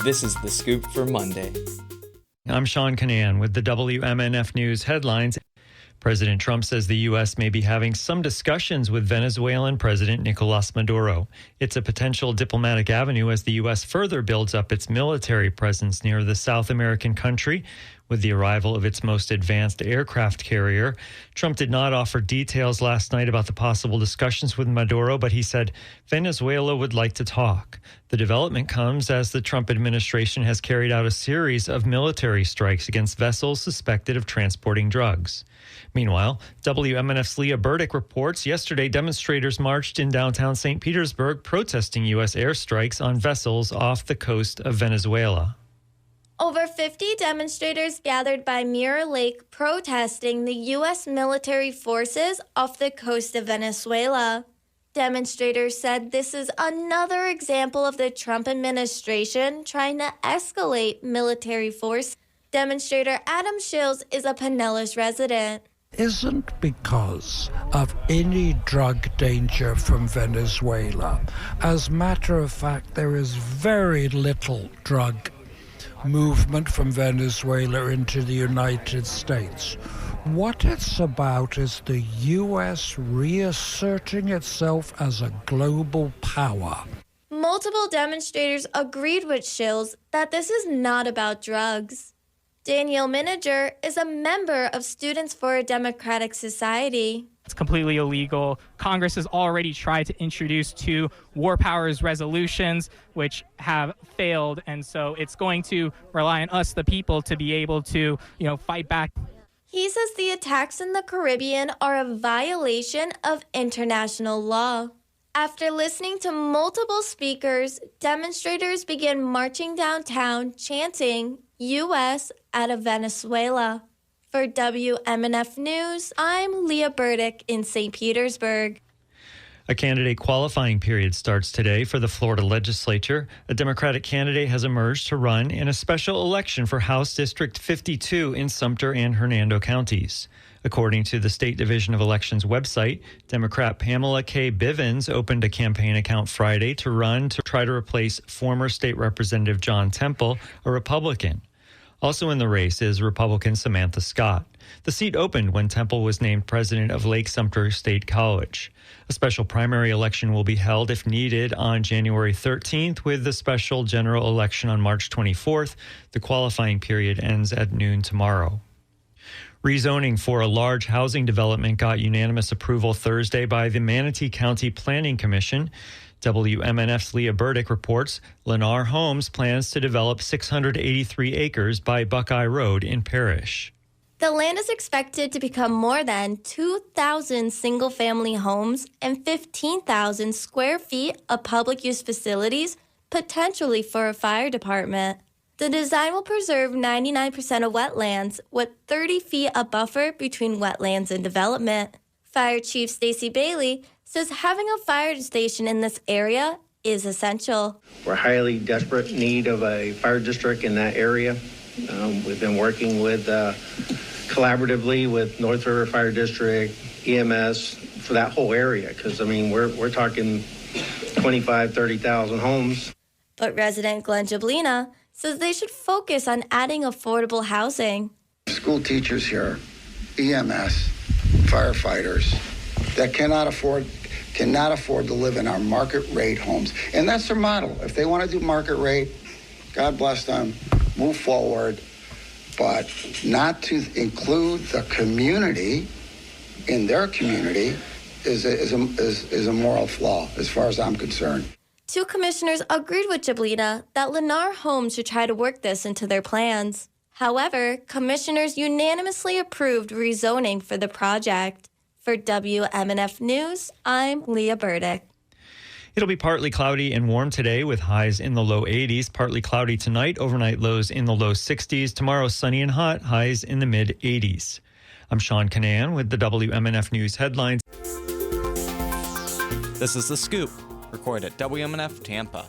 This is The Scoop for Monday. I'm Sean Canan with the WMNF News headlines. President Trump says the U.S. may be having some discussions with Venezuelan President Nicolas Maduro. It's a potential diplomatic avenue as the U.S. further builds up its military presence near the South American country with the arrival of its most advanced aircraft carrier. Trump did not offer details last night about the possible discussions with Maduro, but he said Venezuela would like to talk. The development comes as the Trump administration has carried out a series of military strikes against vessels suspected of transporting drugs. Meanwhile, WMNF's Leah Burdick reports yesterday demonstrators marched in downtown St. Petersburg protesting U.S. airstrikes on vessels off the coast of Venezuela. Over 50 demonstrators gathered by Mirror Lake protesting the U.S. military forces off the coast of Venezuela. Demonstrators said this is another example of the Trump administration trying to escalate military force. Demonstrator Adam Shills is a Pinellas resident. Isn't because of any drug danger from Venezuela. As a matter of fact, there is very little drug movement from Venezuela into the United States. What it's about is the U.S. reasserting itself as a global power. Multiple demonstrators agreed with Shills that this is not about drugs. Danielle Miniger is a member of Students for a Democratic Society. It's completely illegal. Congress has already tried to introduce 2 war powers resolutions, which have failed. And so it's going to rely on us, the people, to be able to, fight back. He says the attacks in the Caribbean are a violation of international law. After listening to multiple speakers, demonstrators began marching downtown, chanting, U.S. out of Venezuela. For WMNF News, I'm Leah Burdick in St. Petersburg. A candidate qualifying period starts today for the Florida legislature. A Democratic candidate has emerged to run in a special election for House District 52 in Sumter and Hernando counties. According to the State Division of Elections website, Democrat Pamela K. Bivens opened a campaign account Friday to run to try to replace former State Representative John Temple, a Republican. Also in the race is Republican Samantha Scott. The seat opened when Temple was named president of Lake Sumter State College. A special primary election will be held if needed on January 13th, with the special general election on March 24th. The qualifying period ends at noon tomorrow. Rezoning for a large housing development got unanimous approval Thursday by the Manatee County Planning Commission. WMNF's Leah Burdick reports Lennar Homes plans to develop 683 acres by Buckeye Road in Parrish. The land is expected to become more than 2,000 single-family homes and 15,000 square feet of public-use facilities, potentially for a fire department. The design will preserve 99% of wetlands, with 30 feet of buffer between wetlands and development. Fire Chief Stacy Bailey says having a fire station in this area is essential. We're highly desperate need of a fire district in that area. We've been working with collaboratively with North River Fire District, EMS for that whole area, because we're talking 25, 30,000 homes. But resident Glenn Jablina says they should focus on adding affordable housing. School teachers here, EMS, firefighters that cannot afford to live in our market rate homes. And that's their model. If they want to do market rate, God bless them, move forward. But not to include the community in their community is a moral flaw as far as I'm concerned. 2 commissioners agreed with Jablina that Lennar Homes should try to work this into their plans. However, commissioners unanimously approved rezoning for the project. For WMNF News, I'm Leah Burdick. It'll be partly cloudy and warm today with highs in the low 80s. Partly cloudy tonight, overnight lows in the low 60s. Tomorrow, sunny and hot, highs in the mid 80s. I'm Sean Canan with the WMNF News headlines. This is The Scoop, recorded at WMNF Tampa.